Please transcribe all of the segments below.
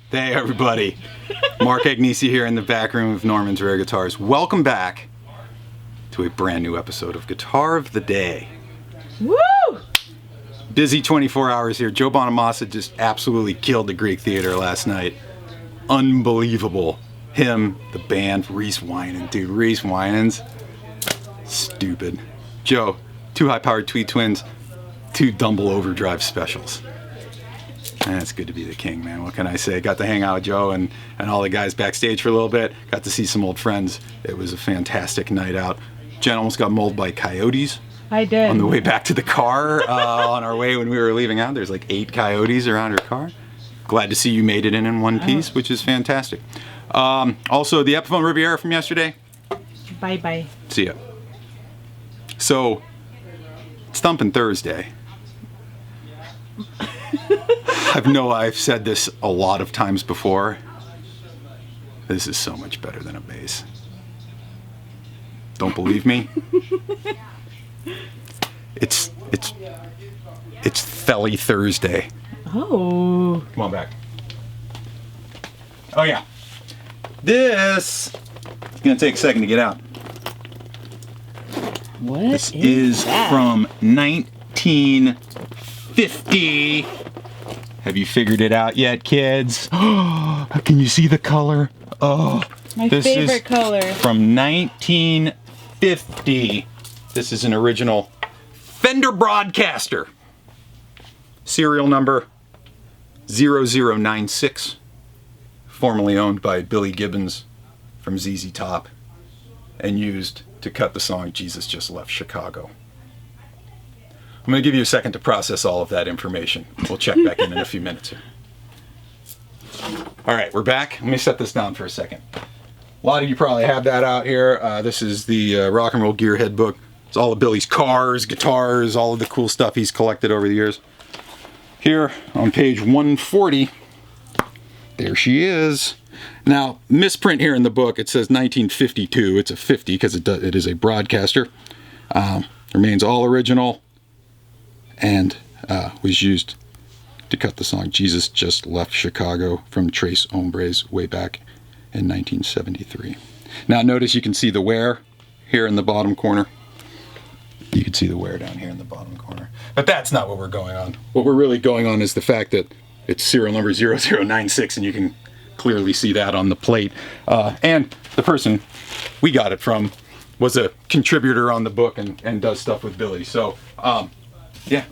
Hey everybody, Mark Agnesi here in the back room of Norman's Rare Guitars. Welcome back to a brand new episode of Guitar of the Day. Woo! Busy 24 hours here. Joe Bonamassa just absolutely killed the Greek Theater last night. Unbelievable. Him, the band, Reese Winan. Dude, Reese Winans, stupid. Joe, 2 high-powered Tweed Twins, 2 Dumble Overdrive specials. And it's good to be the king, man. What can I say? Got to hang out with Joe and all the guys backstage for a little bit. Got to see some old friends. It was a fantastic night out. Jen almost got mauled by coyotes. I did. On the way back to the car, on our way when we were leaving out. There's like 8 coyotes around her car. Glad to see you made it in one piece, which is fantastic. Also, the Epiphone Riviera from yesterday. Bye-bye. See ya. So, it's Thumpin' Thursday. I've said this a lot of times before. This is so much better than a bass. Don't believe me? It's Thelly Thursday. Oh. Come on back. Oh yeah. This is gonna take a second to get out. What This is that? from 1950. Have you figured it out yet, kids? Can you see the color? Oh, My this favorite is color. from 1950. This is an original Fender Broadcaster. Serial number 0096. Formerly owned by Billy Gibbons from ZZ Top and used to cut the song Jesus Just Left Chicago. I'm going to give you a second to process all of that information. We'll check back in a few minutes here. All right, we're back. Let me set this down for a second. A lot of you probably have that out here. This is the Rock and Roll Gearhead book. It's all of Billy's cars, guitars, all of the cool stuff he's collected over the years. Here on page 140, there she is. Now, misprint here in the book, it says 1952. It's a 50 because it is a Broadcaster. Remains all original and was used to cut the song Jesus Just Left Chicago from Trace Hombres way back in 1973. Now notice you can see the wear here in the bottom corner. You can see the wear down here in the bottom corner. But that's not what we're going on. What we're really going on is the fact that it's serial number 0096 and you can clearly see that on the plate. And the person we got it from was a contributor on the book and does stuff with Billy. So, yeah,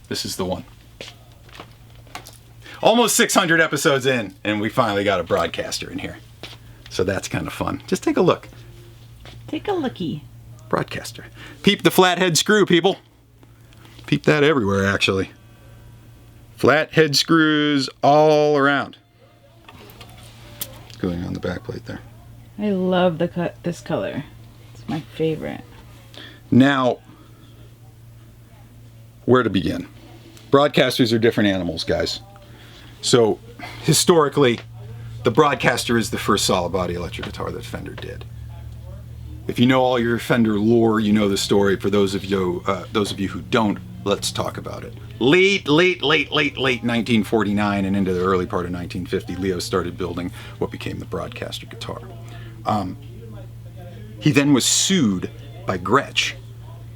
this is the one. Almost 600 episodes in, and we finally got a Broadcaster in here. So that's kind of fun. Just take a look. Take a looky. Broadcaster. Peep the flathead screw, people. Peep that everywhere, actually. Flathead screws all around. Going on the back plate there. I love this color. It's my favorite. Now, where to begin? Broadcasters are different animals, guys. So, historically, the Broadcaster is the first solid body electric guitar that Fender did. If you know all your Fender lore, you know the story. For those of you who don't, let's talk about it. Late 1949 and into the early part of 1950, Leo started building what became the Broadcaster guitar. He then was sued by Gretsch,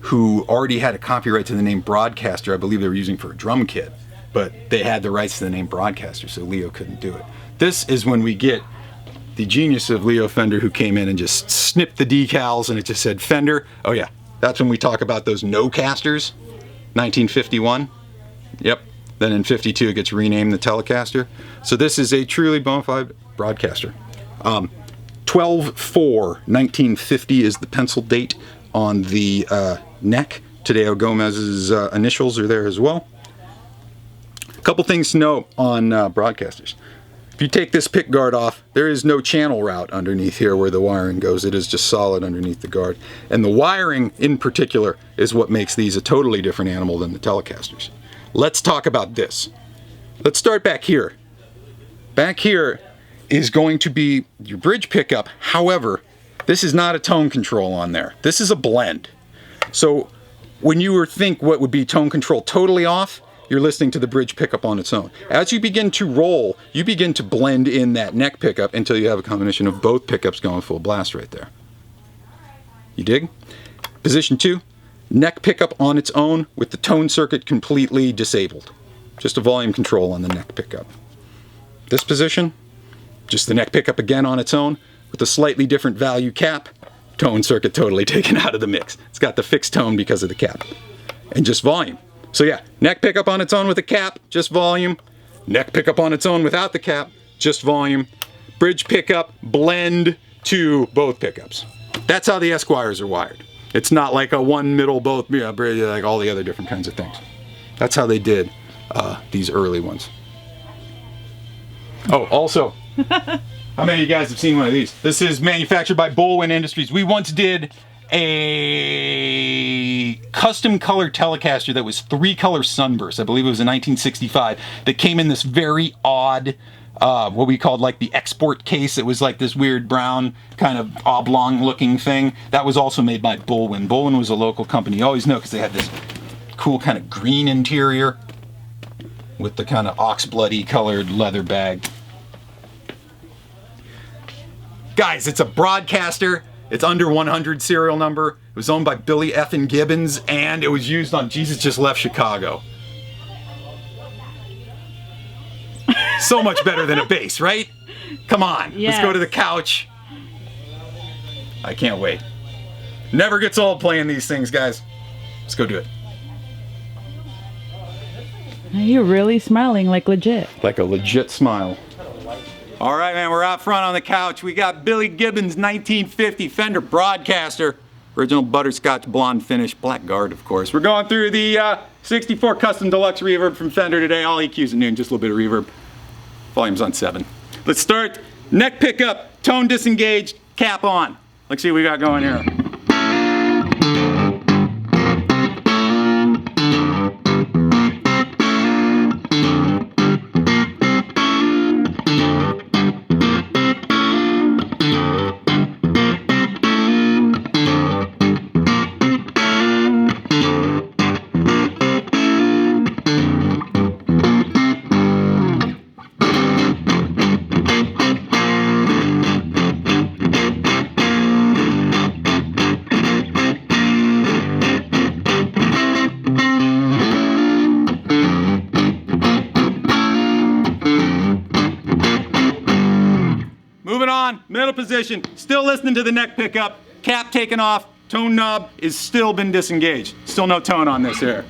who already had a copyright to the name Broadcaster. I believe they were using for a drum kit, but they had the rights to the name Broadcaster, so Leo couldn't do it. This is when we get the genius of Leo Fender, who came in and just snipped the decals and it just said Fender. Oh yeah, that's when we talk about those no casters. 1951. Yep. Then in 52 it gets renamed the Telecaster. So this is a truly bona fide Broadcaster. 12/4/1950 is the pencil date on the neck. Tadeo Gomez's initials are there as well. A couple things to know on Broadcasters. If you take this pick guard off, there is no channel route underneath here where the wiring goes. It is just solid underneath the guard. And the wiring in particular is what makes these a totally different animal than the Telecasters. Let's talk about this. Let's start back here. Back here is going to be your bridge pickup. However, this is not a tone control on there. This is a blend. So when you think what would be tone control totally off, you're listening to the bridge pickup on its own. As you begin to roll, you begin to blend in that neck pickup until you have a combination of both pickups going full blast right there. You dig? Position 2, neck pickup on its own with the tone circuit completely disabled. Just a volume control on the neck pickup. This position, just the neck pickup again on its own with a slightly different value cap, tone circuit totally taken out of the mix. It's got the fixed tone because of the cap. And just volume. So yeah, neck pickup on its own with a cap, just volume. Neck pickup on its own without the cap, just volume. Bridge pickup, blend to both pickups. That's how the Esquires are wired. It's not like a one middle both, like all the other different kinds of things. That's how they did these early ones. Oh, also, how many of you guys have seen one of these? This is manufactured by Bolwin Industries. We once did a custom color Telecaster that was 3-color sunburst. I believe it was in 1965. That came in this very odd, what we called like the export case. It was like this weird brown kind of oblong looking thing. That was also made by Bolwin. Bolwin was a local company. You always know because they had this cool kind of green interior with the kind of ox-bloody colored leather bag. Guys, it's a Broadcaster. It's under 100 serial number. It was owned by Billy effing Gibbons, and it was used on Jesus Just Left Chicago. So much better than a bass, right? Come on, yes. Let's go to the couch. I can't wait. Never gets old playing these things, guys. Let's go do it. You're really smiling like legit. Like a legit smile. All right, man, we're out front on the couch. We got Billy Gibbons 1950 Fender Broadcaster. Original butterscotch blonde finish, black guard, of course. We're going through the 64 Custom Deluxe reverb from Fender today. All EQs at noon, just a little bit of reverb. Volume's on 7. Let's start. Neck pickup, tone disengaged, cap on. Let's see what we got going here. Moving on, middle position, still listening to the neck pickup, cap taken off, tone knob is still been disengaged. Still no tone on this here.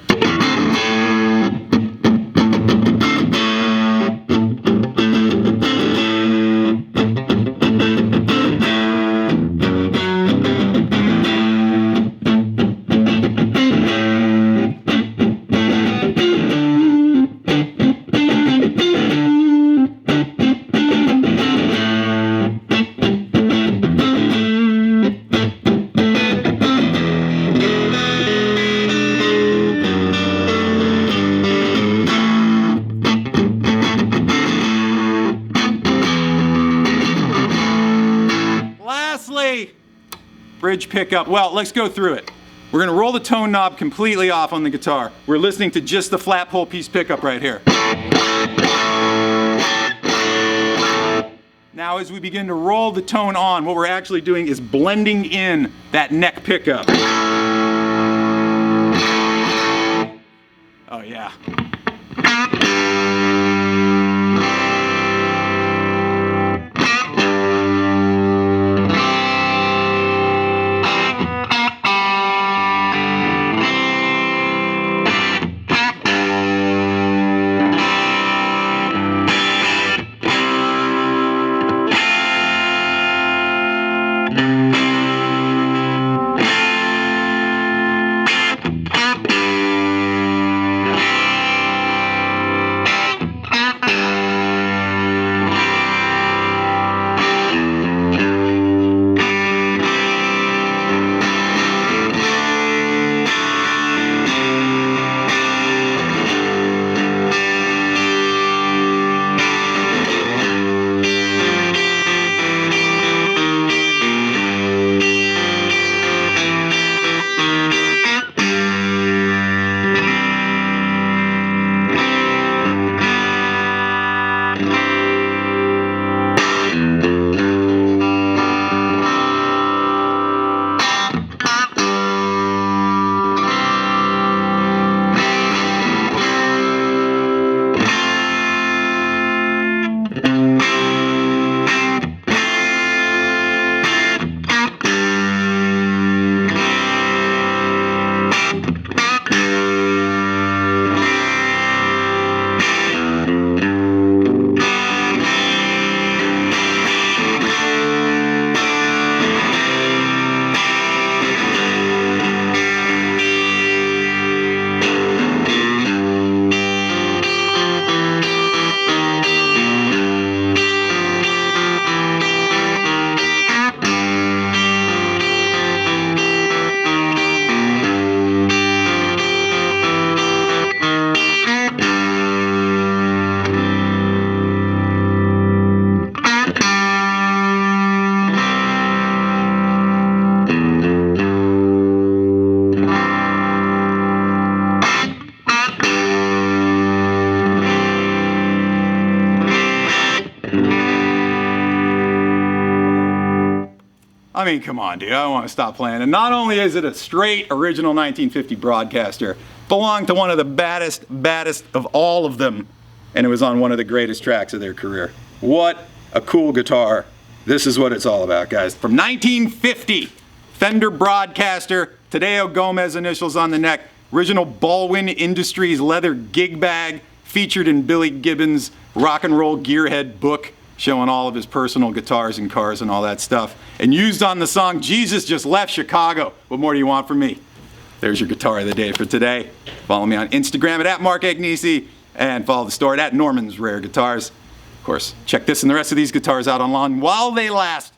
Bridge pickup. Well, let's go through it. We're going to roll the tone knob completely off on the guitar. We're listening to just the flat pole piece pickup right here. Now as we begin to roll the tone on, what we're actually doing is blending in that neck pickup. Oh yeah. mean, come on, dude. I don't want to stop playing. And not only is it a straight original 1950 Broadcaster, belonged to one of the baddest of all of them. And it was on one of the greatest tracks of their career. What a cool guitar. This is what it's all about, guys. From 1950, Fender Broadcaster, Tadeo Gomez initials on the neck, original Baldwin Industries leather gig bag, featured in Billy Gibbons' rock and roll gearhead book, showing all of his personal guitars and cars and all that stuff, and used on the song Jesus Just Left Chicago. What more do you want from me? There's your guitar of the day for today. Follow me on Instagram at Mark Agnesi, and follow the store at Norman's Rare Guitars. Of course, check this and the rest of these guitars out online while they last.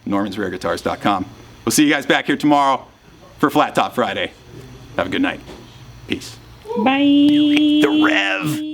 normansrareguitars.com. We'll see you guys back here tomorrow for Flat Top Friday. Have a good night. Peace. Bye. The Rev.